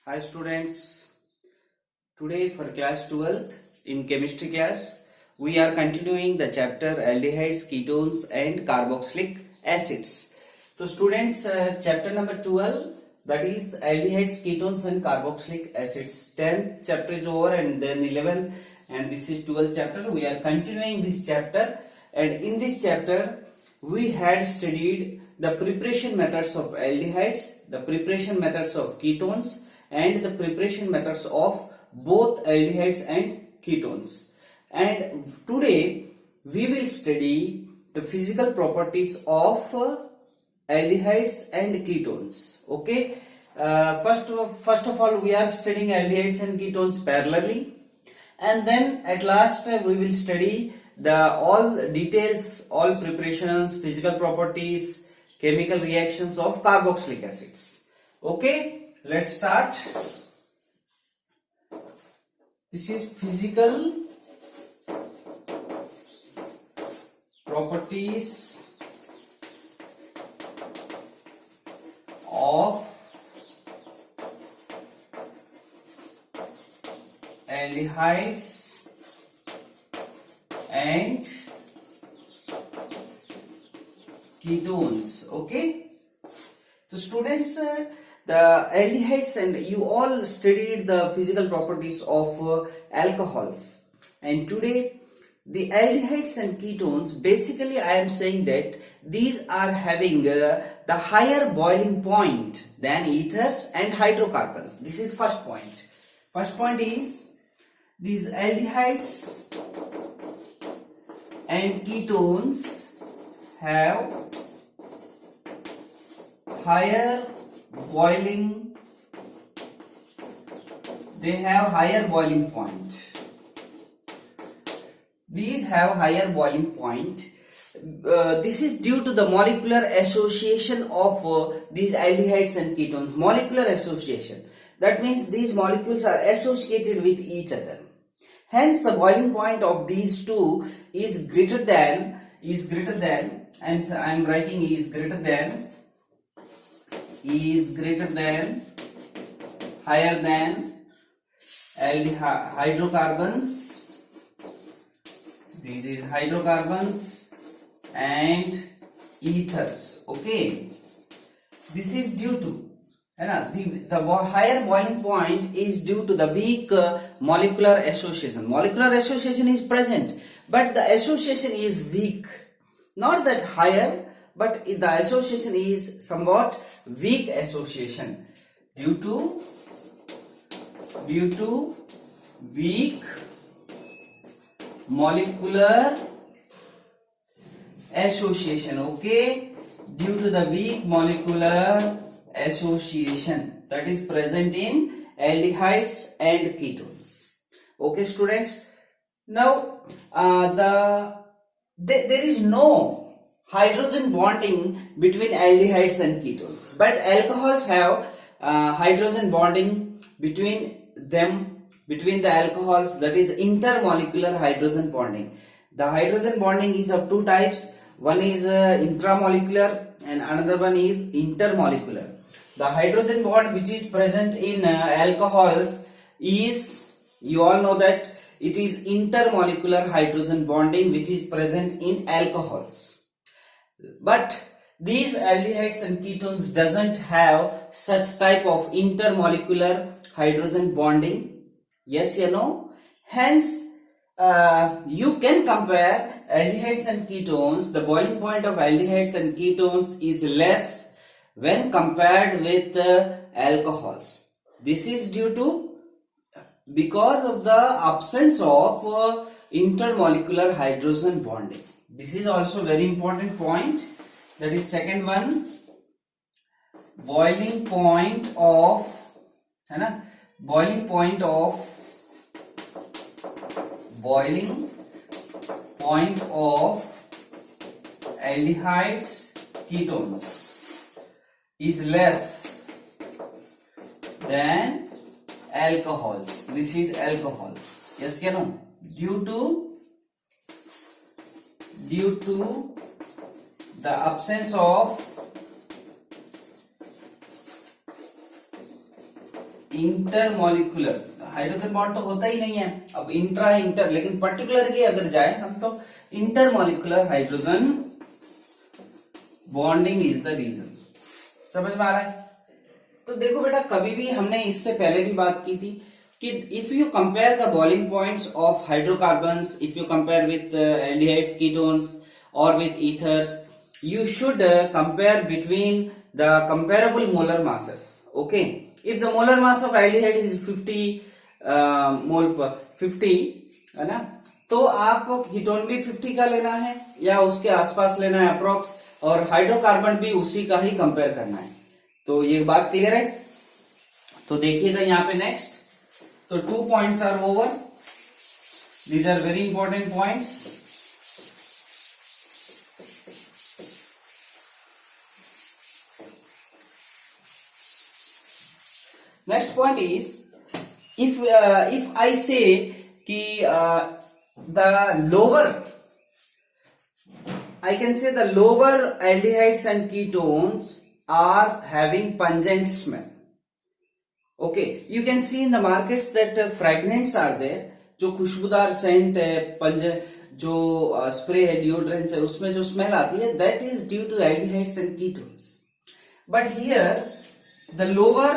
Hi students, today for class 12th in chemistry class, we are continuing the chapter aldehydes, ketones and carboxylic acids. So students, chapter number 12, that is aldehydes, ketones and carboxylic acids. 10th chapter is over and then 11th and this is 12th chapter. We are continuing this chapter, and in this chapter we had studied the preparation methods of aldehydes, the preparation methods of ketones and the preparation methods of both aldehydes and ketones. And today we will study the physical properties of aldehydes and ketones. Okay, first of all we are studying aldehydes and ketones parallelly, and then at last we will study the all details, all preparations, physical properties, chemical reactions of carboxylic acids. Okay, let's start. This is physical properties of aldehydes and ketones. Okay, so students, the aldehydes, and you all studied the physical properties of alcohols, and today the aldehydes and ketones, basically I am saying that these are having the higher boiling point than ethers and hydrocarbons. This is first point. First point is these aldehydes and ketones have higher boiling, they have higher boiling point. These have higher boiling point. This is due to the molecular association of these aldehydes and ketones. Molecular association, that means these molecules are associated with each other. Hence the boiling point of these two is greater than I am writing is greater than higher than hydrocarbons. This is hydrocarbons and ethers. Okay, this is due to the higher boiling point is due to the weak molecular association. Molecular association is present, but the association is weak. Not that higher, but the association is somewhat weak association due to weak molecular association. Okay, due to the weak molecular association that is present in aldehydes and ketones. Okay students, now there is no hydrogen bonding between aldehydes and ketones, but alcohols have hydrogen bonding between the alcohols, that is intermolecular hydrogen bonding. The hydrogen bonding is of two types. One is intramolecular and another one is intermolecular. The hydrogen bond which is present in alcohols is, you all know that it is intermolecular hydrogen bonding which is present in alcohols. But these aldehydes and ketones doesn't have such type of intermolecular hydrogen bonding. Yes, you know. Hence, you can compare aldehydes and ketones. The boiling point of aldehydes and ketones is less when compared with alcohols. This is due to because of the absence of intermolecular hydrogen bonding. This is also very important point. That is second one, boiling point of aldehydes, ketones is less than alcohols. This is alcohol. Yes, you know, due to the absence of intermolecular, hydrogen bond तो होता ही नहीं है, अब intra inter, लेकिन particular की अगर जाए हम तो intermolecular hydrogen bonding is the reason. समझ में आ रहा है? तो देखो बेटा, कभी भी हमने इससे पहले भी बात की थी कि if you compare the boiling points of hydrocarbons, if you compare with aldehydes, ketones और with ethers, you should compare between the comparable molar masses. Okay, if the molar mass of aldehyde is 50 mole per 50 है ना, तो आप ketone भी 50 का लेना है या उसके आसपास लेना है अप्रोक्स, और हाइड्रोकार्बन भी उसी का ही कंपेयर करना है। तो ये बात क्लियर है? तो देखिएगा यहाँ पे नेक्स्ट, तो 2 points are over, these are very important points. Next point is, if I say कि the lower, I can say the lower aldehydes and ketones are having pungent smell. Okay, you can see in the markets that fragrance are there, जो खुशबूदार Saint है, जो spray है, deodorants है, उसमें जो smell आती है, that is due to aldehydes and ketones. But here the lower,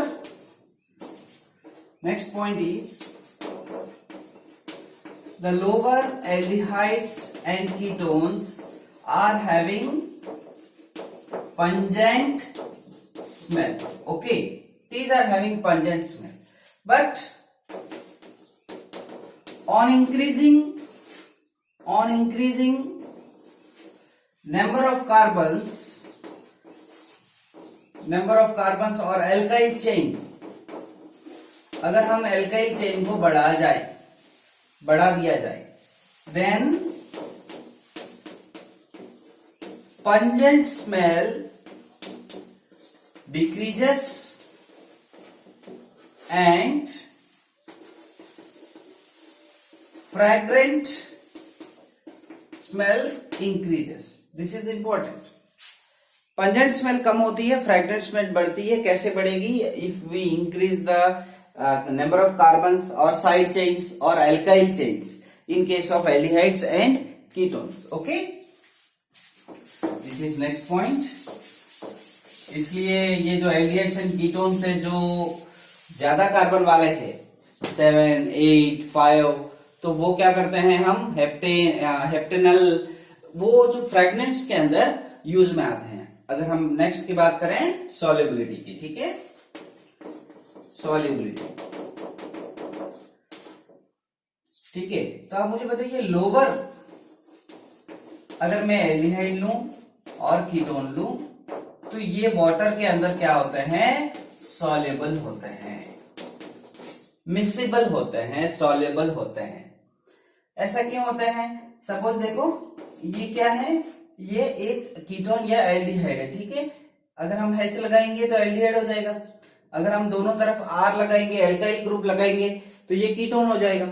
next point is, the lower aldehydes and ketones are having pungent smell. Okay, these are having pungent smell, but on increasing number of carbons or alkyl chain, अगर हम alkyl chain को बढ़ा दिया जाए, then pungent smell decreases and fragrant smell increases. This is important. Pungent smell कम होती है, fragrant smell बढ़ती है। कैसे बढ़ेगी? If we increase the number of carbons or side chains or alkyl chains in case of aldehydes and ketones. Okay, this is next point. इसलिए ये जो aldehydes and ketones है, जो ज्यादा कार्बन वाले थे 7, 8, 5, तो वो क्या करते हैं हम, हेप्टेनल, वो जो फ्रेगनेंट्स के अंदर यूज में आते हैं। अगर हम नेक्स्ट की बात करें सॉल्युबिलिटी की, ठीक है, सॉल्युबिलिटी, ठीक है। तो आप मुझे बताइए, लोअर अगर मैं एल्डिहाइड लूं और कीटोन लूं, तो ये वाटर के अंदर क्या होते हैं, सॉल्युबल होते हैं, मिसिबल होते हैं, सॉल्युबल होते हैं। ऐसा क्यों होते हैं? सपोज देखो, ये क्या है, ये एक कीटोन या एल्डिहाइड है, ठीक है। अगर हम H लगाएंगे तो एल्डिहाइड हो जाएगा, अगर हम दोनों तरफ R लगाएंगे, एल्काइल ग्रुप लगाएंगे, तो ये कीटोन हो जाएगा।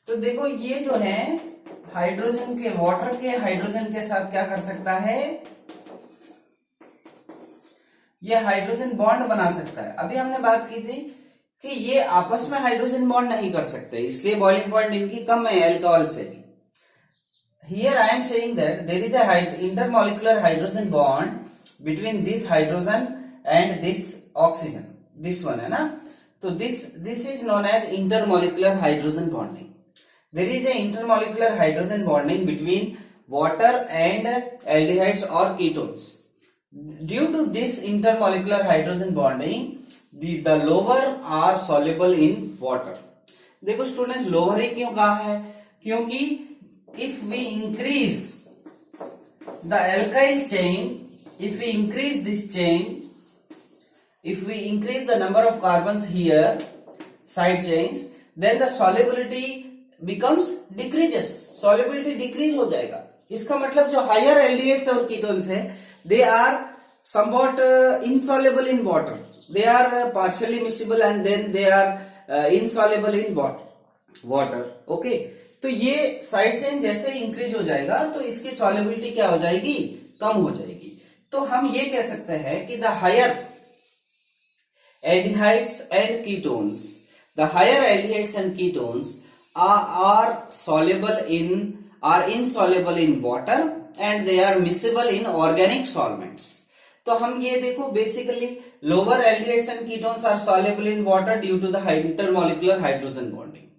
तो देखो, ये जो है हाइड्रोजन के, वाटर के हाइड्रोजन के साथ क्या कर सकता है, ये हाइड्रोजन बॉन्ड बना सकता है। अभी हमने बात की थी कि ये आपस में हाइड्रोजन बॉन्ड नहीं कर सकते, इसलिए बॉइलिंग पॉइंट इनकी कम है अल्कोहल से भी। Here I am saying that there is a intermolecular hydrogen bond between this hydrogen and this oxygen, this one है ना, तो this is known as intermolecular hydrogen bonding. There is a intermolecular hydrogen bonding between water and aldehydes or ketones. Due to this intermolecular hydrogen bonding, the lower are soluble in water. देखो students, lower ही क्यों कहा है? क्योंकि if we increase the alkyl chain, if we increase this chain, if we increase the number of carbons here, side chains, then the solubility becomes decreases, solubility decrease हो जाएगा। इसका मतलब जो higher aldehydes और ketones है, they are somewhat insoluble in water, they are partially miscible and then they are insoluble in water. Okay, तो ये side chain जैसे इंक्रीज हो जाएगा तो इसकी सॉल्युबिलिटी क्या हो जाएगी, कम हो जाएगी। तो हम ये कह सकते हैं कि the higher aldehydes and ketones. The higher aldehydes and ketones are insoluble in water and they are miscible in organic solvents. तो हम ये देखो basically lower aldehydes and ketones are soluble in water due to the intermolecular hydrogen bonding.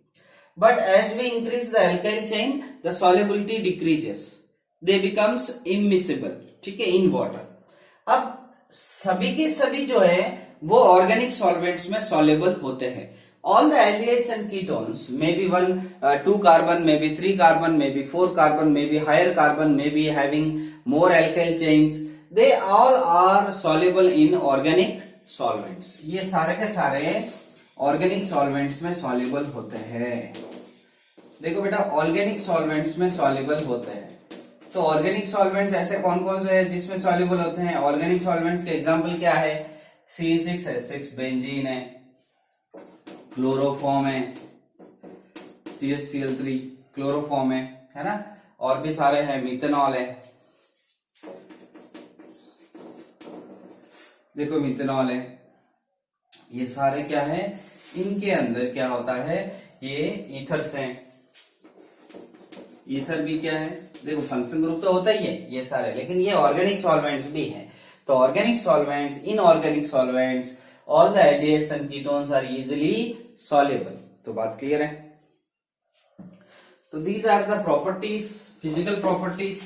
But as we increase the alkyl chain, the solubility decreases. They becomes immiscible, ठीक है, in water. अब सभी के सभी जो है वो ऑर्गेनिक सॉल्वेंट्स में soluble होते हैं. All the aldehydes and ketones, maybe 2 carbon, maybe 3 carbon, maybe 4 carbon, maybe higher carbon, maybe having more alkyl chains, they all are soluble in organic solvents. ये सारे के सारे ऑर्गेनिक सॉल्वेंट्स में soluble होते हैं. देखो बेटा, ऑर्गेनिक सॉल्वेंट्स में soluble होते हैं. तो ऑर्गेनिक सॉल्वेंट्स ऐसे कौन कौन से हैं जिसमें soluble होते हैं? ऑर्गेनिक सॉल्वेंट्स के एग्जांपल क्या है? C6H6 बेंजीन है, क्लोरोफॉर्म है, CHCl3 क्लोरोफॉर्म है ना, और भी सारे हैं, मिथेनॉल है, देखो मिथेनॉल है. ये सारे क्या है, इनके अंदर क्या होता है, ये ईथर्स हैं. ईथर भी क्या है, देखो फंक्शन ग्रुप तो होता ही है ये सारे, लेकिन ये ऑर्गेनिक सॉल्वेंट्स भी हैं. तो organic solvents, inorganic solvents, all the aldehydes and ketones are easily soluble. तो बात क्लियर है. तो these are the properties, physical properties.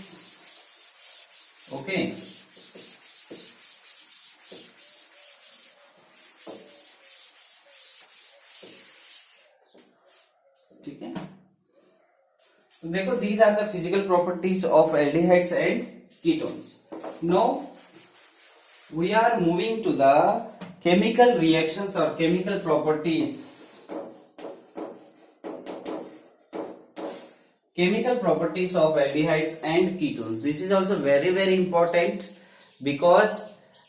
Okay. ठीक है. तो देखो, these are the physical properties of aldehydes and ketones. Now we are moving to the chemical reactions or chemical properties. Chemical properties of aldehydes and ketones. This is also very very important because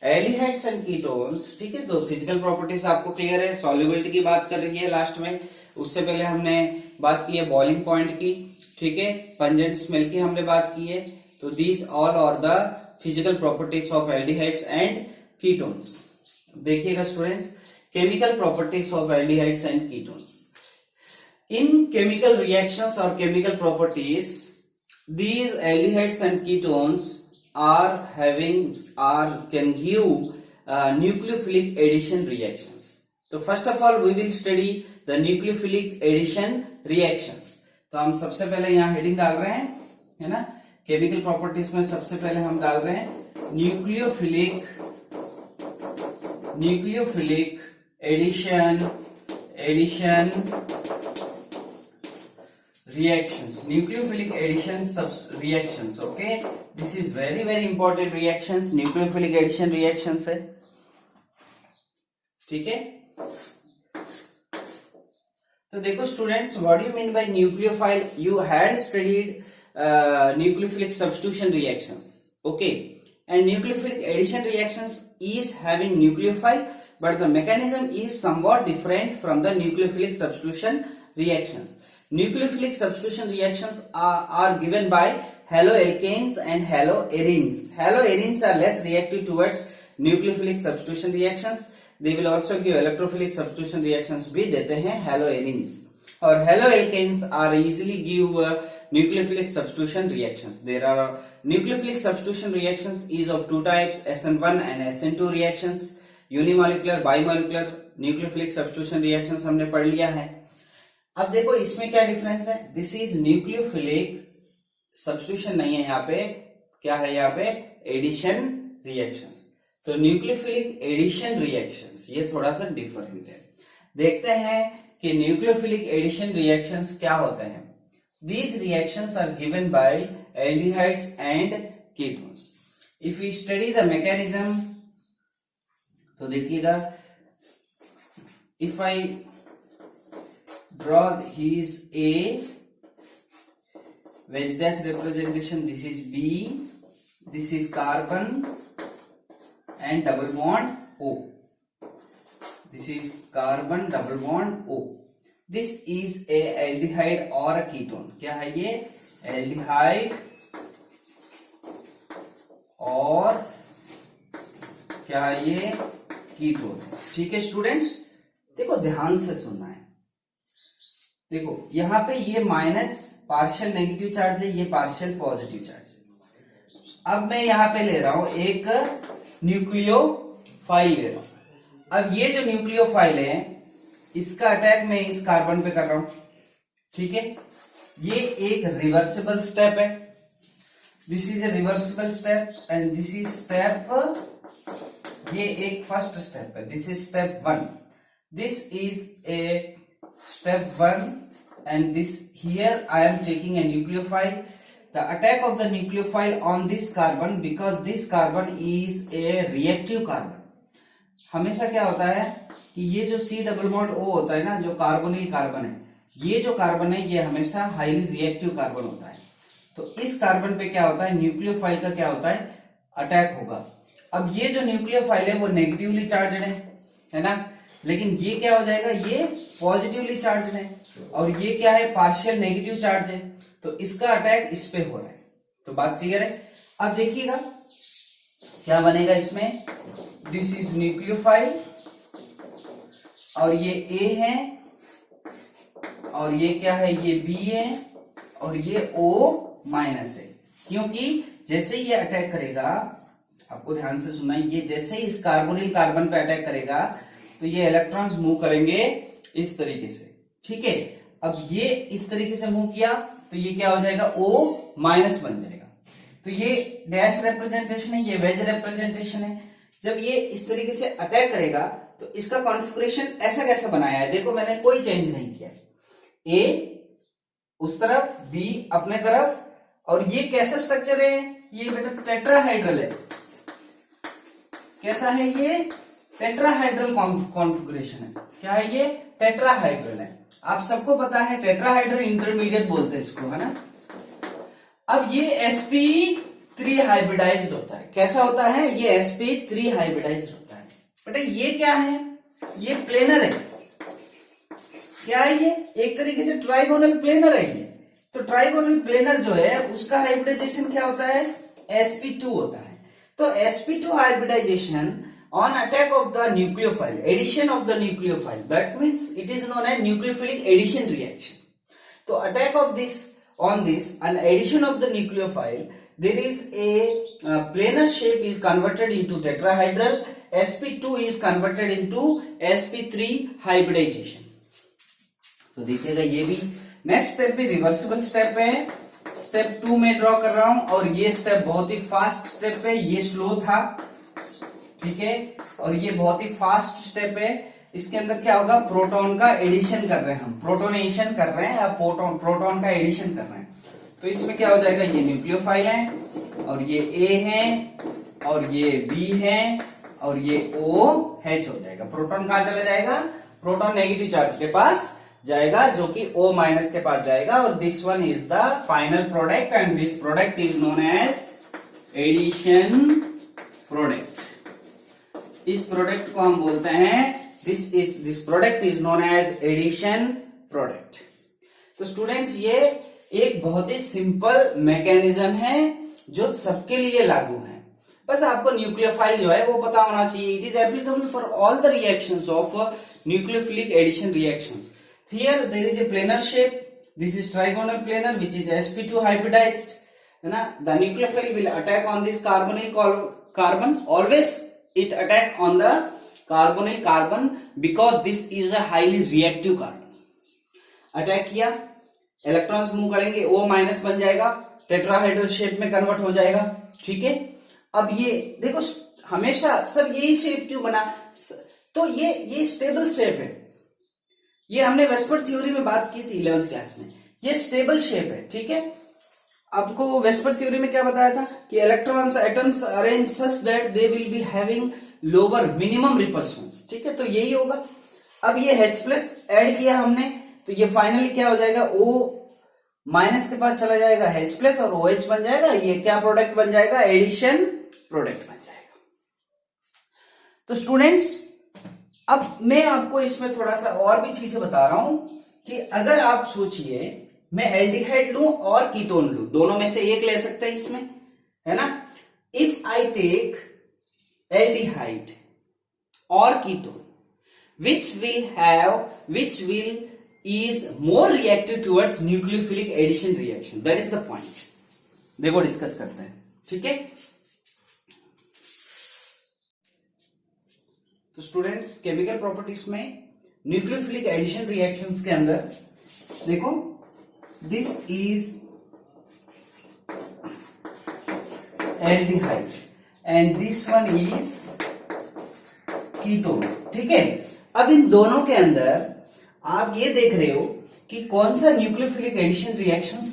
aldehydes and ketones, ठीक है. तो physical properties आपको clear है. solubility की बात कर रही है लास्ट में. उससे पहले हमने बात की है boiling point की, ठीक है, pungent smell की हमने बात की है. तो these all are the physical properties of aldehydes and ketones. देखिएगा students, chemical properties of aldehydes and ketones. इन केमिकल रिएक्शंस और chemical properties, these aldehydes and ketones can give nucleophilic addition reactions. तो first of all we will study the nucleophilic addition reactions. तो हम सबसे पहले यहाँ heading डाल रहे हैं, है ना, केमिकल प्रॉपर्टीज में सबसे पहले हम डाल रहे हैं nucleophilic addition reactions. Nucleophilic addition reactions. Okay, this is very very important reactions. Nucleophilic addition reactions है, ठीक है. तो देखो students, what you mean by nucleophile. You had studied nucleophilic substitution reactions. Okay, and nucleophilic addition reactions is having nucleophile, but the mechanism is somewhat different from the nucleophilic substitution reactions. Nucleophilic substitution reactions are given by haloalkanes and haloarenes. Haloarenes are less reactive towards nucleophilic substitution reactions. They will also give electrophilic substitution reactions भी देते हैं haloarenes. और haloalkanes are easily give nucleophilic substitution reactions. There are nucleophilic substitution reactions is of two types, SN1 and SN2 reactions. Unimolecular, bimolecular nucleophilic substitution reactions हमने पढ़ लिया है. अब देखो इसमें क्या डिफरेंस है. दिस इज न्यूक्लियोफिलिक सब्स्टिट्यूशन नहीं है यहाँ पे, क्या है यहाँ पे, एडिशन रिएक्शंस. तो न्यूक्लियोफिलिक एडिशन रिएक्शंस ये थोड़ा सा डिफरेंट है. देखते हैं कि न्यूक्लियोफिलिक एडिशन रिएक्शंस क्या होते हैं. These reactions are given by aldehydes and ketones. If we study the mechanism, तो देखिएगा, if I draw his A wedge dash representation, this is B, this is carbon and double bond O. This is carbon double bond O. This is a aldehyde or a ketone. क्या है ये, aldehyde और क्या है ये, ketone है। ठीक है स्टूडेंट्स, देखो ध्यान से सुनना है। देखो यहाँ पे ये माइनस पार्शियल नेगेटिव चार्ज है, ये पार्शियल पॉजिटिव चार्ज है। अब मैं यहाँ पे ले रहा हूं एक न्यूक्लियोफाइल ले रहा हूं। अब ये जो न्यूक्लियोफाइल है इसका अटैक मैं इस कार्बन पे कर रहा हूं। ठीक है, ये एक रिवर्सिबल स्टेप है। This is a reversible step and this is step, ये एक फर्स्ट स्टेप है, this is step 1, this is a step 1 and this here I am taking a nucleophile. The attack of the nucleophile on this carbon, because this carbon is a reactive carbon. हमेशा क्या होता है कि ये जो C double bond O होता है ना, जो कार्बोनिल कार्बन है, ये जो कार्बन है ये हमेशा हाईली रिएक्टिव कार्बन होता है। तो इस कार्बन पे क्या होता है, न्यूक्लियोफाइल का क्या होता है, अटैक होगा। अब ये जो न्यूक्लियोफाइल है वो नेगेटिवली चार्जड है ना, लेकिन ये क्या हो जाएगा, ये पॉजिटिवली चार्ज है और ये क्या है, पार्शियल नेगेटिव चार्ज है। तो इसका अटैक इस पे हो रहा है। तो बात क्लियर है। अब देखिएगा क्या बनेगा इसमें, दिस इज न्यूक्लियोफाइल और ये A है और ये क्या है, ये B है और ये O माइनस है। क्योंकि जैसे ये अटैक करेगा, आपको ध्यान से सुनना है, ये जैसे ही इस कार्बोनिल कार्बन पे अटैक करेगा तो ये इलेक्ट्रॉन्स मूव करेंगे इस तरीके से। ठीक है, अब ये इस तरीके से मूव किया तो ये क्या हो जाएगा, O माइनस बन जाएगा। तो ये डैश रिप्रेजेंटेशन है, ये वेज रिप्रेजेंटेशन है। जब ये इस तरीके से अटैक करेगा तो इसका कॉन्फ़िगरेशन ऐसा कैसा बनाया है, देखो मैंने कोई चेंज नहीं किया। A उस तरफ, B अपने तरफ, और ये कैसा स्ट्रक्चर है, ये बेटा टेट्राहाइड्रल है। कैसा है ये, टेट्राहाइड्रल कॉन्फ़िगरेशन है। क्या है ये, टेट्राहाइड्रल है। आप सबको पता है टेट्राहाइड्रल इंटरमीडिएट बोलते हैं इसको, है ना। अब ये sp3 हाइब्रिडाइज्ड होता है। कैसा होता है, ये sp3 हाइब्रिडाइज्ड होता है। बेटा ये क्या है, ये प्लेनर है। क्या है ये, एक तरीके से ट्राइगोनल प्लेनर है ये। तो ट्राइगोनल प्लेनर जो है उसका हाइब्रिडाइजेशन क्या होता है, sp2 होता है। तो sp2 hybridisation on attack of the nucleophile, addition of the nucleophile, that means it is known as nucleophilic addition reaction. So attack of this on this and addition of the nucleophile, there is a planar shape is converted into tetrahedral, sp2 is converted into sp3 hybridization. तो देखिएगा ये भी next step भी reversible step है। Step 2 में draw कर रहा हूं और ये स्टेप बहुत ही फास्ट स्टेप है, ये स्लो था। ठीक है, और ये बहुत ही फास्ट स्टेप है। इसके अंदर क्या होगा, प्रोटॉन का एडिशन कर रहे हैं हम, प्रोटोनेशन कर रहे हैं या प्रोटॉन का एडिशन कर रहे हैं। तो इसमें क्या हो जाएगा, ये न्यूक्लियोफाइल है और ये A है और ये B है और ये OH हो जाएगा। प्रोटॉन कहां चला जाएगा, प्रोटॉन नेगेटिव चार्ज के पास जाएगा, जो कि O माइनस के पास जाएगा। और this one is the final product and this product is known as addition product. इस प्रोडक्ट को हम बोलते हैं, this product is known as addition product. तो स्टूडेंट्स ये एक बहुत ही सिंपल मैकेनिज्म है जो सबके लिए लागू है। बस आपको न्यूक्लियोफाइल जो है वो पता होना चाहिए। It is applicable for all the reactions of nucleophilic addition reactions. Here there is a planar shape, this is trigonal planar which is sp2 hybridised, है ना। The nucleophile will attack on this carbonyl carbon, always it attack on the carbonyl carbon because this is a highly reactive carbon। Attack किया, electrons move करेंगे, O minus बन जाएगा, tetrahedral shape में convert हो जाएगा। ठीक है, अब ये देखो हमेशा सर यही शेप क्यों बना, तो ये स्टेबल शेप है। ये हमने वेस्पर थ्योरी में बात की थी 11th क्लास में, ये स्टेबल शेप है। ठीक है, आपको वेस्पर थ्योरी में क्या बताया था कि electrons atoms arrange such that they will be having lower minimum repulsions. ठीक है, तो यही होगा। अब ये H प्लस एड किया हमने, तो ये फाइनली क्या हो जाएगा, O माइनस के पास चला जाएगा H प्लस और OH बन जाएगा। ये क्या प्रोडक्ट बन जाएगा, एडिशन प्रोडक्ट बन जाएगा। तो स्टूडेंट्स अब मैं आपको इसमें थोड़ा सा और भी चीजें बता रहा हूं कि अगर आप सोचिए मैं एल्डिहाइड लूं और कीटोन लूं, दोनों में से एक ले सकते हैं इसमें, है ना। If I take aldehyde or ketone, which will is more reactive towards nucleophilic addition reaction. That is the point. देखो डिस्कस करते हैं, ठीक है। तो स्टूडेंट्स, केमिकल प्रॉपर्टीज में न्यूक्लियोफिलिक एडिशन रिएक्शंस के अंदर देखो, this is aldehyde and this one is ketone, ठीक है। अब इन दोनों के अंदर आप ये देख रहे हो कि कौन सा न्यूक्लियोफिलिक एडिशन रिएक्शंस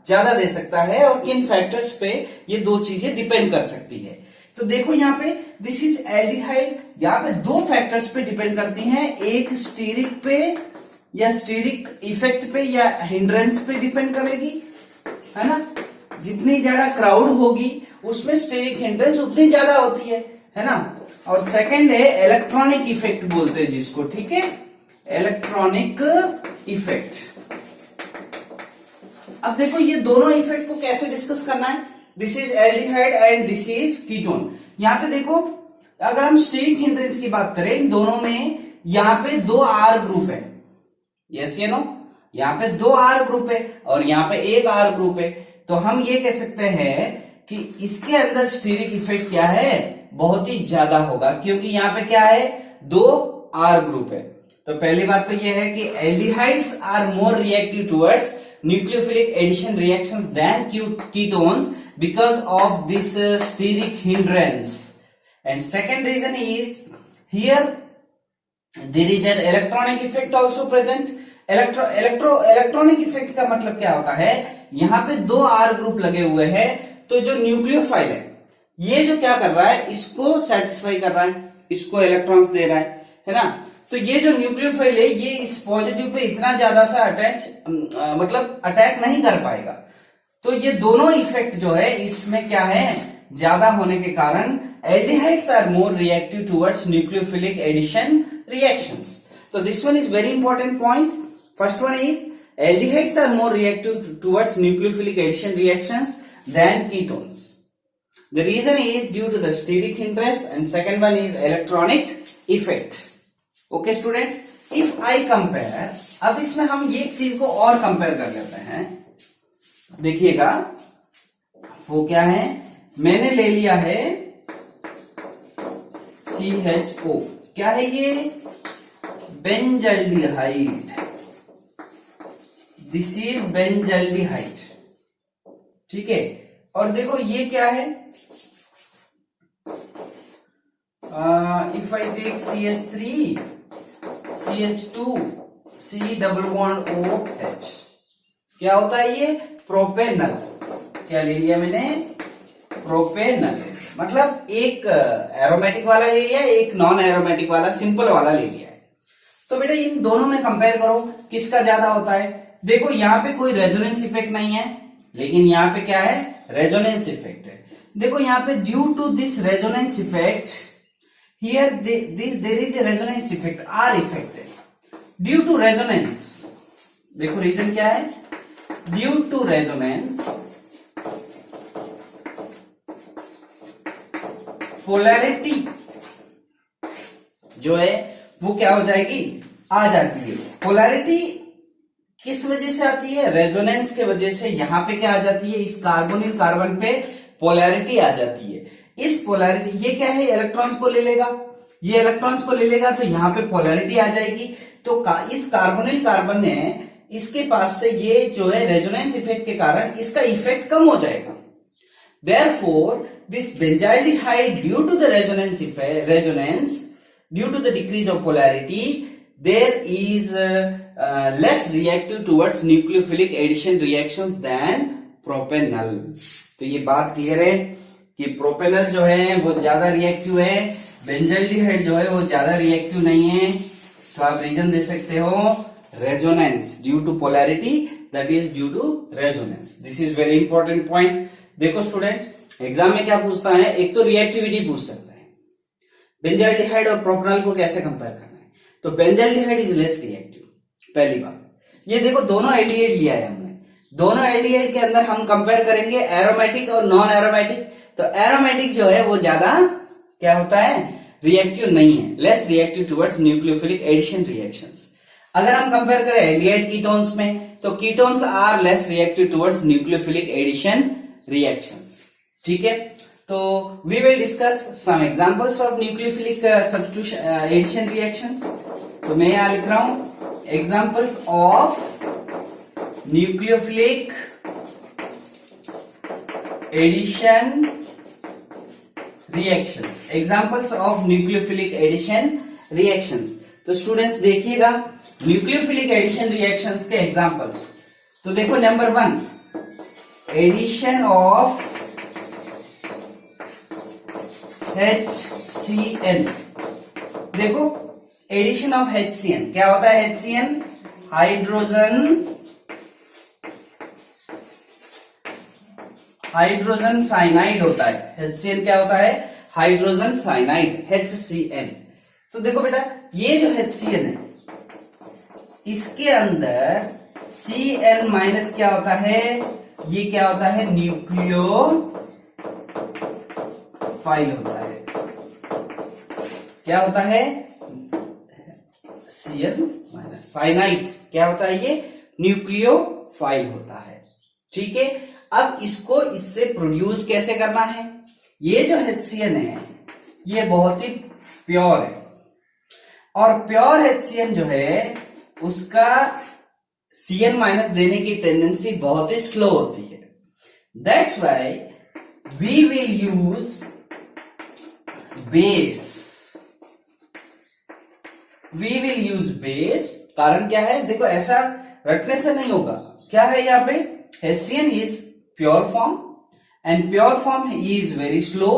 ज्यादा दे सकता है और किन फैक्टर्स पे ये दो चीजें डिपेंड कर सकती है। तो देखो यहाँ पे दिस इज एल्डिहाइड, यहाँ पे दो फैक्टर्स पे डिपेंड करती हैं, एक स्टीरिक पे या स्टीरिक इफेक्ट पे या हिंड्रेंस पे डिपेंड करेगी, है ना। जितनी ज्यादा क्राउड होगी उसमें स्टीरिक हिंड्रेंस उतनी ज्यादा होती है ना। और सेकंड है इलेक्ट्रॉनिक इफेक्ट बोलते हैं जिसको, ठीक है, इलेक्ट्रॉनिक इफेक्ट। अब देखो ये दोनों इफेक्ट को कैसे डिस्कस करना है। This is aldehyde and this is ketone. यहाँ पे देखो, अगर हम स्टीरिक हिंड्रेंस की बात करें, इन दोनों में यहाँ पे दो आर ग्रुप है, यस या नो, यहाँ पे दो आर ग्रुप है और यहाँ पे एक आर ग्रुप है। तो हम ये कह सकते हैं कि इसके अंदर स्टीरिक इफेक्ट क्या है, बहुत ही ज्यादा होगा, क्योंकि यहाँ पे क्या है, दो आर ग्रुप है। तो पहली बात तो ये है कि aldehydes are more reactive towards nucleophilic addition reactions than ketones because of this steric hindrance. And second reason is here there is an electronic effect also present. Electronic effect का मतलब क्या होता है, यहाँ पे दो R ग्रुप लगे हुए हैं, तो जो न्यूक्लियोफाइल है ये जो क्या कर रहा है, इसको सेटिस्फाई कर रहा है, इसको इलेक्ट्रॉन्स दे रहा है ना। तो ये जो न्यूक्लियोफाइल है ये इस पॉजिटिव पे इतना ज्यादा सा अटैक नहीं कर पाएगा। तो ये दोनों इफेक्ट जो है इसमें क्या है, ज्यादा होने के कारण aldehydes are more reactive towards nucleophilic addition reactions. तो this one is very important point. First one is aldehydes are more reactive towards nucleophilic addition reactions than ketones. The reason is due to the steric hindrance and second one is electronic effect. Okay students, if I compare, अब इसमें हम ये चीज को और compare कर लेते हैं। देखिएगा वो क्या है, मैंने ले लिया है CHO, क्या है ये, बेंजल्डिहाइड, दिस इज बेंजल्डिहाइड, ठीक है। और देखो ये क्या है, if I take CH3 CH2 C double bond OH, क्या होता है ये, प्रोपेनल। क्या ले लिया मैंने, प्रोपेनल, मतलब एक एरोमेटिक वाला ले लिया, एक नॉन एरोमेटिक वाला सिंपल वाला ले लिया है। तो बेटा इन दोनों में कंपेयर करो किसका ज्यादा होता है। देखो यहाँ पे कोई रेजोनेंस इफेक्ट नहीं है, लेकिन यहाँ पे क्या है, रेजोनेंस इफेक्ट है। देखो यहाँ पे due to this resonance effect, here there is a resonance effect, R effect है, due to resonance। देखो रीजन क्या है, due to resonance polarity जो है वो क्या हो जाएगी, आ जाती है। पोलैरिटी किस वजह से आती है, रेजोनेंस के वजह से। यहां पे क्या आ जाती है, इस कार्बोनिल कार्बन पे पोलैरिटी आ जाती है। इस पोलैरिटी, ये क्या है, इलेक्ट्रॉन्स को ले लेगा, ये इलेक्ट्रॉन्स को ले लेगा, तो यहाँ पे पोलैरिटी आ जाएगी। तो इस कार्बोनिल कार्बन ने इसके पास से ये जो है रेजोनेंस इफेक्ट के कारण इसका इफेक्ट कम हो जाएगा। Therefore, this benzaldehyde, due to the resonance, due to the decrease of polarity, there is less reactive towards nucleophilic addition reactions than propanol. तो ये बात क्लियर है कि प्रोपेनल जो है वो ज्यादा रिएक्टिव है, बेंजल्डिहाइड जो है वो ज्यादा रिएक्टिव नहीं है। तो आप रीजन दे सकते हो, resonance due to polarity, that is due to resonance. This is very important point. देखो स्टूडेंट्स, एग्जाम में क्या पूछता है, एक तो रिएक्टिविटी पूछ सकता है, बेंजल्डिहाइड और प्रोपेनल को कैसे कंपेयर करना है। तो बेंजल्डिहाइड इज लेस रिएक्टिव, पहली बात। ये देखो दोनों एल्डिहाइड लिया है हमने, दोनों एल्डिहाइड के अंदर हम कंपेयर करेंगे एरोमेटिक और नॉन एरोमेटिक। तो एरोमेटिक जो है वो ज्यादा क्या होता है, रिएक्टिव नहीं है, less reactive towards nucleophilic addition reactions. अगर हम कंपेयर करें एल्डिहाइड कीटोन्स में, तो ketones are less reactive towards nucleophilic addition reactions. ठीक है, तो we will discuss some examples of nucleophilic substitution addition reactions. तो मैं यहां लिख रहा हूं examples of nucleophilic addition reactions, examples of nucleophilic addition reactions. तो स्टूडेंट्स देखिएगा न्यूक्लियोफिलिक एडिशन रिएक्शंस के एग्जांपल्स। तो देखो नंबर 1, एडिशन ऑफ HCN। देखो एडिशन ऑफ HCN क्या होता है? HCN हाइड्रोजन साइनाइड होता है। HCN क्या होता है? Hydrogen cyanide, HCN। तो देखो बेटा ये जो HCN है इसके अंदर Cn माइनस क्या होता है? ये क्या होता है? न्यूक्लियोफाइल होता है। क्या होता है? Cn माइनस साइनाइड क्या होता है? ये न्यूक्लियोफाइल होता है। ठीक है, अब इसको इससे प्रोड्यूस कैसे करना है? ये जो HCN है ये बहुत ही प्योर है, और प्योर HCN जो है उसका Cn माइनस देने की टेंडेंसी बहुत ही स्लो होती है। That's why we will use base. We will use base. कारण क्या है? देखो ऐसा रटने से नहीं होगा। क्या है यहाँ पे? HCN is pure form and pure form is very slow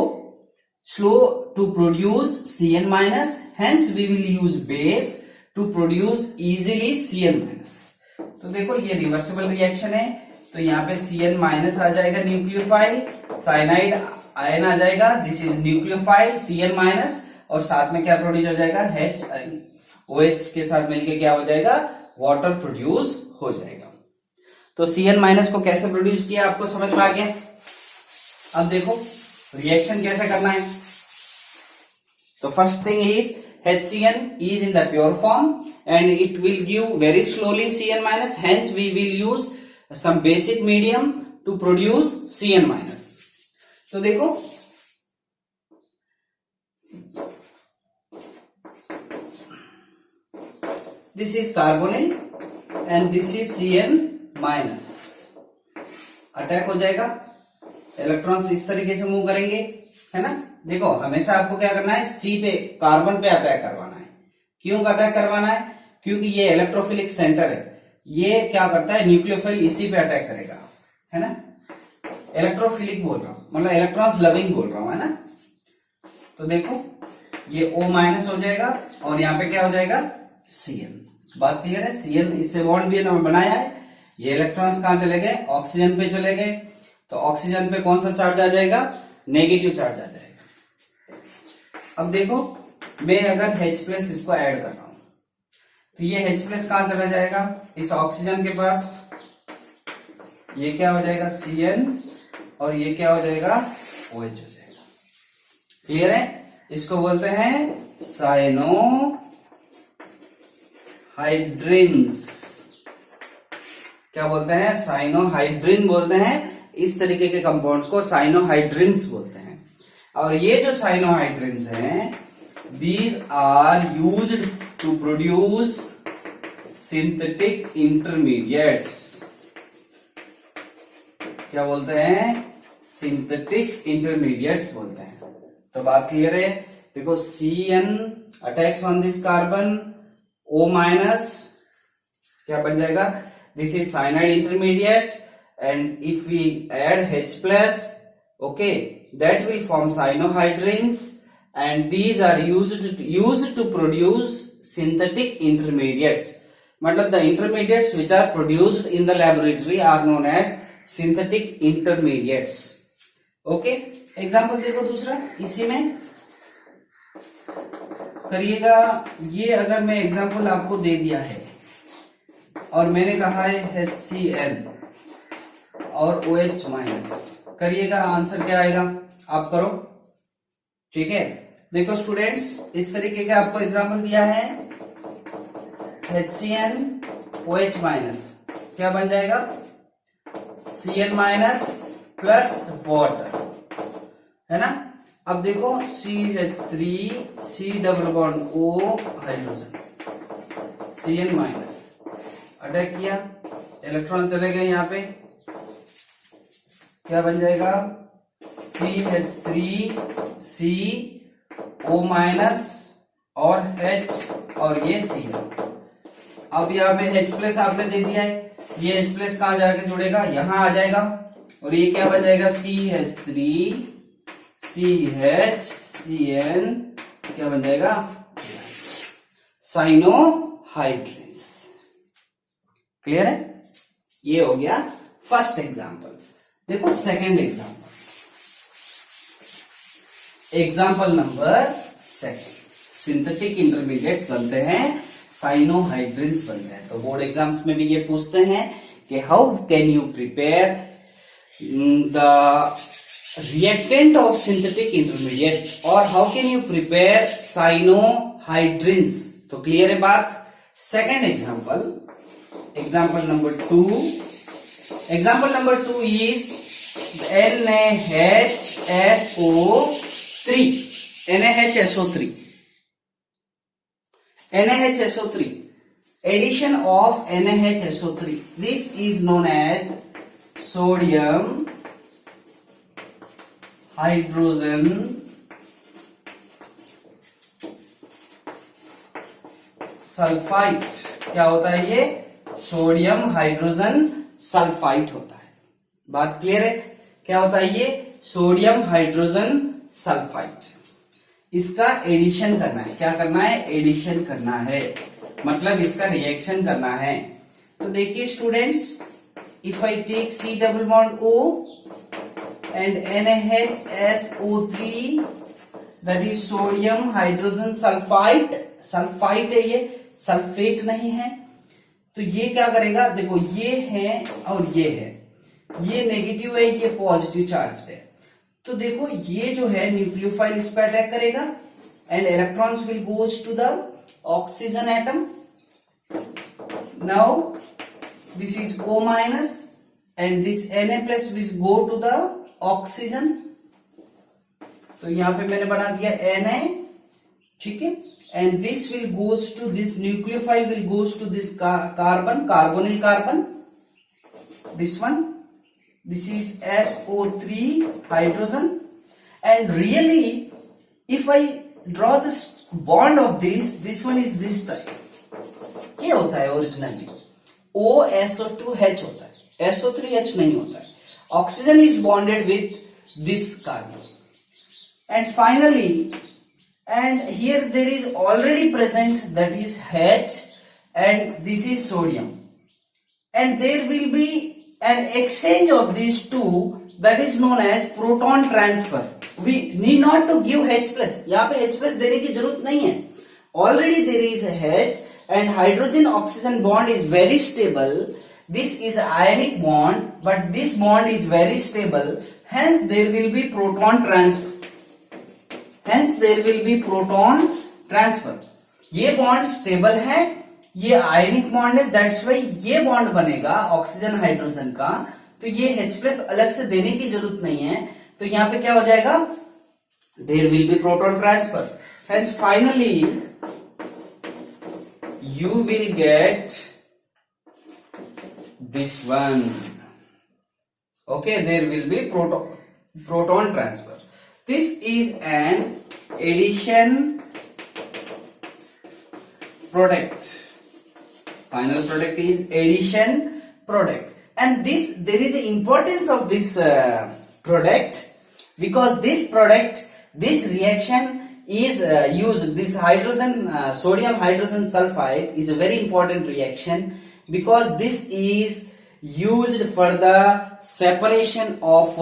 to produce Cn minus, hence we will use base to produce easily Cn minus. तो देखो ये रिवर्सिबल रिएक्शन है, तो यहाँ पे Cn माइनस आ जाएगा न्यूक्लियोफाइल, साइनाइड आयन आ जाएगा, this is nucleophile Cn minus, और साथ में क्या प्रोड्यूस हो जाएगा? OH के साथ मिलके क्या हो जाएगा? वाटर प्रोड्यूस हो जाएगा। तो Cn माइनस को कैसे प्रोड्यूस किया आपको समझ में आ गया। अब देखो रिएक्शन कैसे करना है। तो first thing is HCN is in the pure form and it will give very slowly Cn minus, hence we will use some basic medium to produce Cn minus. तो देखो this is carbonyl and this is Cn minus। Attack हो जाएगा, electrons इस तरीके से move करेंगे, है ना। देखो हमेशा आपको क्या करना है? C पे, कार्बन पे अटैक करवाना है। क्यों अटैक करवाना है? क्योंकि ये इलेक्ट्रोफिलिक सेंटर है, ये क्या करता है? न्यूक्लियोफाइल इसी पे अटैक करेगा, है ना। इलेक्ट्रोफिलिक बोल रहा हूं, मतलब इलेक्ट्रॉन्स लविंग बोल रहा हूं, है ना। तो देखो ये O माइनस हो जाएगा और यहाँ पे क्या हो जाएगा? Cn। बात क्लियर है? Cn इससे बॉन्ड भी बनाया है, ये इलेक्ट्रॉन्स कहां चले गए? ऑक्सीजन पे चले गए। तो ऑक्सीजन पे कौन सा चार्ज आ जाएगा? नेगेटिव चार्ज आ जाएगा। अब देखो मैं अगर H प्लस इसको ऐड कर रहा हूं, तो ये H प्लस कहां चला जाएगा? इस ऑक्सीजन के पास। ये क्या हो जाएगा? Cn, और ये क्या हो जाएगा? OH हो जाएगा। क्लियर है? इसको बोलते हैं साइनोहाइड्रिन्स। क्या बोलते हैं? साइनोहाइड्रिन बोलते हैं। इस तरीके के कंपाउंड्स को साइनोहाइड्रिन्स बोलते हैं। और ये जो साइनोहाइड्रिन्स हैं, these are used to produce synthetic intermediates. क्या बोलते हैं? सिंथेटिक इंटरमीडिएट्स बोलते हैं। तो बात क्लियर है? देखो Cn attacks on this carbon, O minus क्या बन जाएगा? This is cyanide intermediate, and if we add H plus, okay, that will form cyanohydrins, and these are used to produce synthetic intermediates. मतलब the intermediates which are produced in the laboratory are known as synthetic intermediates. Okay, example देखो दूसरा इसी में करिएगा। ये अगर मैं example आपको दे दिया है और मैंने कहा है HCl और OH माइनस, करिएगा आंसर क्या आएगा? आप करो, ठीक है। देखो स्टूडेंट्स, इस तरीके का आपको एग्जाम्पल दिया है, HCnOH माइनस क्या बन जाएगा, Cn माइनस प्लस वाटर, है ना। अब देखो CH3C double bond O hydrogen, Cn minus attack किया, इलेक्ट्रॉन चले गए यहाँ पे, क्या बन जाएगा CH3CO माइनस और H और ये Cl। अब यहाँ पे H प्लस आपने दे दिया है, ये H प्लस कहां जाके जुड़ेगा, यहां आ जाएगा, और ये क्या बन जाएगा CH3CHCN क्या बन जाएगा, साइनोहाइड्रेंस। क्लियर है, ये हो गया फर्स्ट एग्जांपल। देखो second example, example number second, synthetic intermediates बनते हैं, साइनोहाइड्रेंस बनते हैं। तो बोर्ड एग्जाम्स में भी ये पूछते हैं कि how can you prepare the reactant of synthetic intermediate और हाउ कैन यू प्रिपेयर साइनोहाइड्रेंस। तो क्लियर है बात। Second example, example number 2, example number 2 is NaHSO3, NaHSO3, NaHSO3, addition of NaHSO3, this is known as sodium hydrogen sulphide. क्या होता है ये, sodium hydrogen sulphide होता है। बात क्लियर है, क्या होता है ये, सोडियम हाइड्रोजन सल्फाइड। इसका एडिशन करना है, क्या करना है, एडिशन करना है, मतलब इसका रिएक्शन करना है। तो देखिए students, if I take C double bond O and NaHSO3 that is sodium hydrogen sulphide, sulphide है ये, सल्फेट नहीं है। तो ये क्या करेगा, देखो ये है और ये है, ये नेगेटिव है, ये पॉजिटिव चार्ज है। तो देखो ये जो है न्यूक्लियोफाइल इस पर अटैक करेगा and electrons will goes to the oxygen atom. Now this is O minus and this Na plus will go to the oxygen. तो यहां पे मैंने बना दिया Na, ठीक है, and this will goes to this nucleophile will goes to this carbon, carbonyl carbon, this one, this is SO3 hydrogen, and really if I draw this bond of this one is this type, ये होता है originally OSO2H होता है, SO3H नहीं होता है। Oxygen is bonded with this carbon and finally and here there is already present that is H and this is sodium and there will be an exchange of these two that is known as proton transfer. We need not to give H plus, यहाँ पे H plus देने की जरूरत नहीं है, already there is a H and hydrogen oxygen bond is very stable. This is ionic bond but this bond is very stable, hence there will be proton transfer, hence there will be proton transfer. ये bond stable है, ये ionic bond है, that's Y ये bond बनेगा oxygen hydrogen का। तो ये H plus अलग से देने की जरूरत नहीं है, तो यहां पे क्या हो जाएगा, there will be proton transfer, hence finally you will get this one. Okay, there will be proton transfer. This is an addition product, final product is addition product, and there is an importance of this product because this product, this reaction is used, this hydrogen sodium hydrogen sulfide is a very important reaction because this is used for the separation of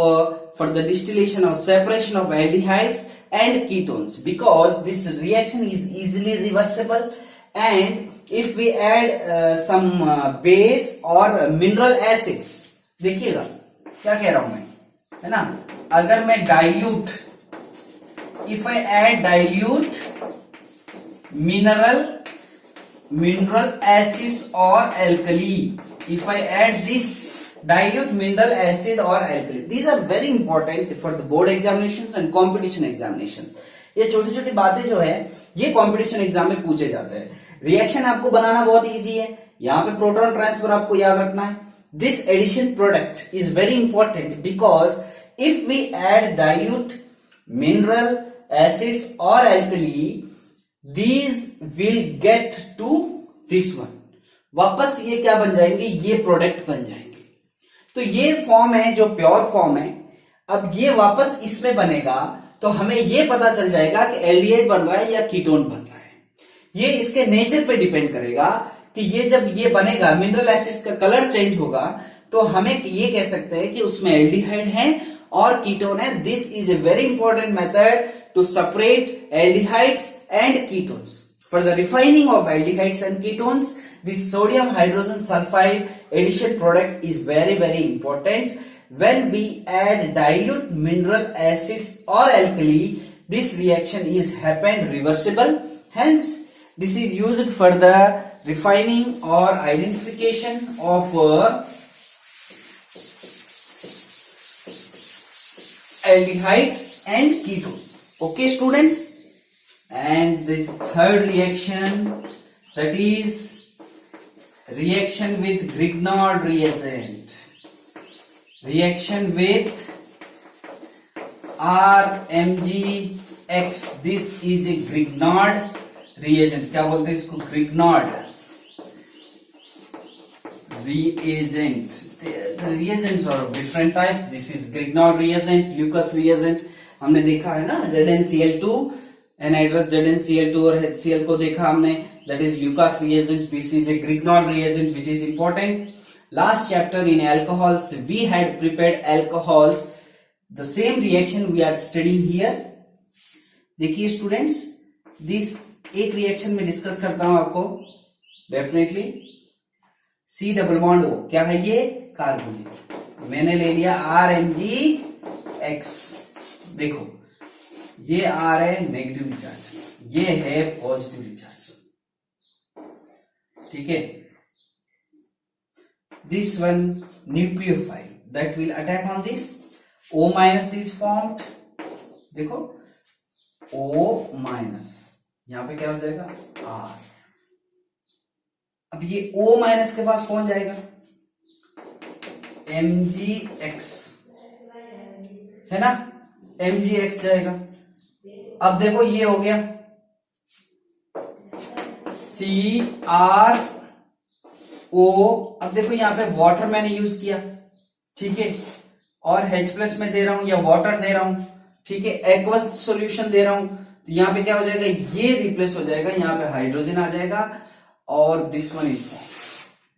for the distillation or separation of aldehydes and ketones, because this reaction is easily reversible and if we add some base or mineral acids, देखिएगा क्या कह रहा हूं मैं, है ना, अगर मैं dilute if I add dilute mineral acids or alkali, if I add this dilute mineral acid or alkali, these are very important for the board examinations and competition examinations. ये छोटी छोटी बातें जो है ये कंपटीशन एग्जाम में पूछे जाते हैं. रिएक्शन आपको बनाना बहुत इजी है. यहाँ पे प्रोटॉन ट्रांसफर आपको याद रखना है. This addition product is very important because if we add dilute mineral acids और alkali, these will get to this one. वापस ये क्या बन जाएंगे, ये प्रोडक्ट बन जाएंगे. तो ये फॉर्म है जो प्योर फॉर्म है. अब ये वापस इसमें बनेगा तो हमें ये पता चल जाएगा कि एल्डिहाइड बन रहा है या कीटोन बन रहा है. ये इसके नेचर पे डिपेंड करेगा कि ये जब ये बनेगा, मिनरल एसिड्स का कलर चेंज होगा तो हमें ये कह सकते हैं कि उसमें एल्डिहाइड है और कीटोन है. This is a very important method to separate aldehydes and ketones. For the refining of aldehydes and ketones, this sodium hydrogen sulfide addition product is very important. When we add dilute mineral acids or alkali, this reaction is happen reversible. Hence, this is used for the refining or identification of aldehydes and ketones. Okay students, and this third reaction, that is reaction with Grignard reagent. Reaction with RMgX, this is a Grignard reagent. क्या बोलते हैं इसको? Grignard reagent. The reagents are of different types. This is Grignard reagent, Lucas reagent. हमने देखा है ना, ZnCl2 anhydrous ZnCl2 और HCl को देखा हमने, that is Lucas reagent. This is a Grignard reagent which is important. Last chapter in alcohols we had prepared alcohols. The same reaction we are studying here. देखिए students, this एक reaction में discuss करता हूं आपको definitely. C double bond O, क्या है ये? Carbonyl. मैंने ले लिया RMgX. देखो ये R है नेगेटिवली चार्ज, ये है पॉजिटिवली चार्ज. ठीक है. This one nucleophile that will attack on this. O minus is formed. देखो O माइनस, यहां पे क्या हो जाएगा? R. अब ये O माइनस के पास कौन जाएगा? MgX है ना, MgX जाएगा. अब देखो ये हो गया CrO. अब देखो यहां पे वाटर मैंने यूज किया, ठीक है, और H+ में दे रहा हूं या वाटर दे रहा हूं, ठीक है, एक्वस सॉल्यूशन दे रहा हूं. तो यहां पे क्या हो जाएगा? ये रिप्लेस हो जाएगा, यहां पे हाइड्रोजन आ जाएगा और this one is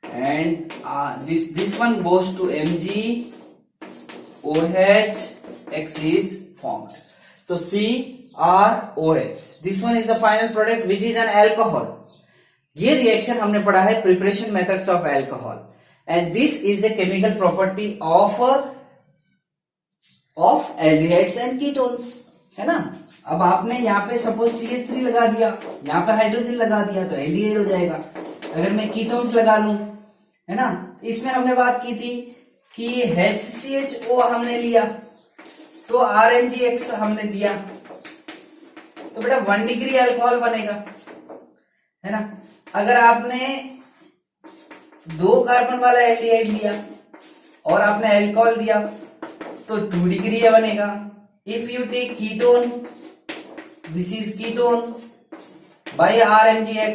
and this one goes to MgOH is formed. So CrOH, this one is the final product which is an alcohol. ये रिएक्शन हमने पढ़ा है preparation methods of alcohol, and this is a chemical property of aldehydes and ketones, है ना. अब आपने यहाँ पे सपोज CH3 लगा दिया, यहाँ पे हाइड्रोजन लगा दिया तो एल्डिहाइड हो जाएगा. अगर मैं कीटोन्स लगा लूं, है ना, इसमें हमने बात की थी कि HCHO हमने लिया तो RMgX हमने दिया तो बेटा 1 डिग्री अल्कोहल बनेगा, है ना. अगर आपने 2 कार्बन वाला एल्डिहाइड लिया और आपने अल्कोहल दिया तो 2 डिग्री बनेगा. If you take ketone, this is ketone by RMgX,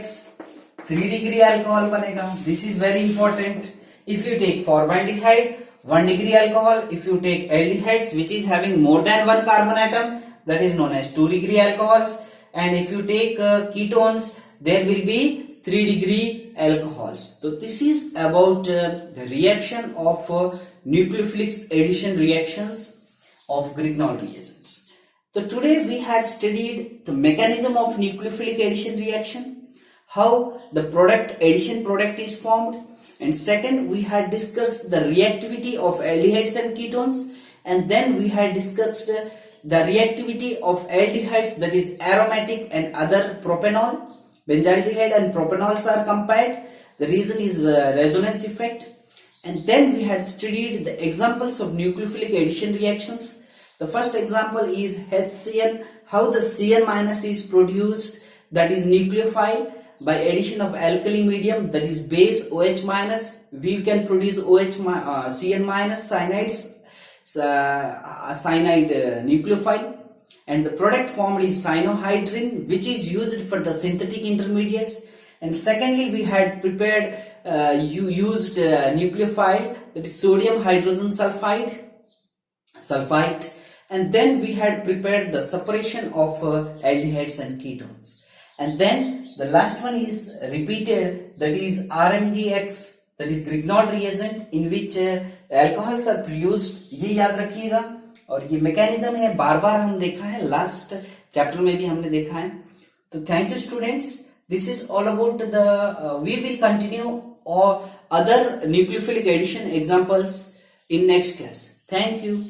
3 degree alcohol बनेगा. This is very important. If you take formaldehyde, 1 degree alcohol. If you take aldehydes which is having more than 1 carbon atom, that is known as 2 degree alcohols. And if you take ketones, there will be 3 degree alcohols. So this is about the reaction of nucleophilic addition reactions of Grignard reagents. So today we had studied the mechanism of nucleophilic addition reaction, how the addition product is formed, and second we had discussed the reactivity of aldehydes and ketones, and then we had discussed the reactivity of aldehydes, that is aromatic and other propanol, benzaldehyde and propanols are compared. The reason is resonance effect. And then we had studied the examples of nucleophilic addition reactions. The first example is HCl, how the Cn minus is produced, that is nucleophile, by addition of alkali medium, that is base OH minus. We can produce Cn minus cyanides, cyanide nucleophile, and the product formed is cyanohydrin, which is used for the synthetic intermediates. And secondly, we had prepared used nucleophile, that is sodium hydrogen sulfide, and then we had prepared the separation of aldehydes and ketones. And then the last one is repeated, that is RMGX, that is Grignard reagent, in which alcohols are produced. ये याद रखिएगा, और ये mechanism है, बार बार हम देखा है, last chapter में भी हमने देखा है. तो thank you students. This is all about the, we will continue or other nucleophilic addition examples in next class. Thank you.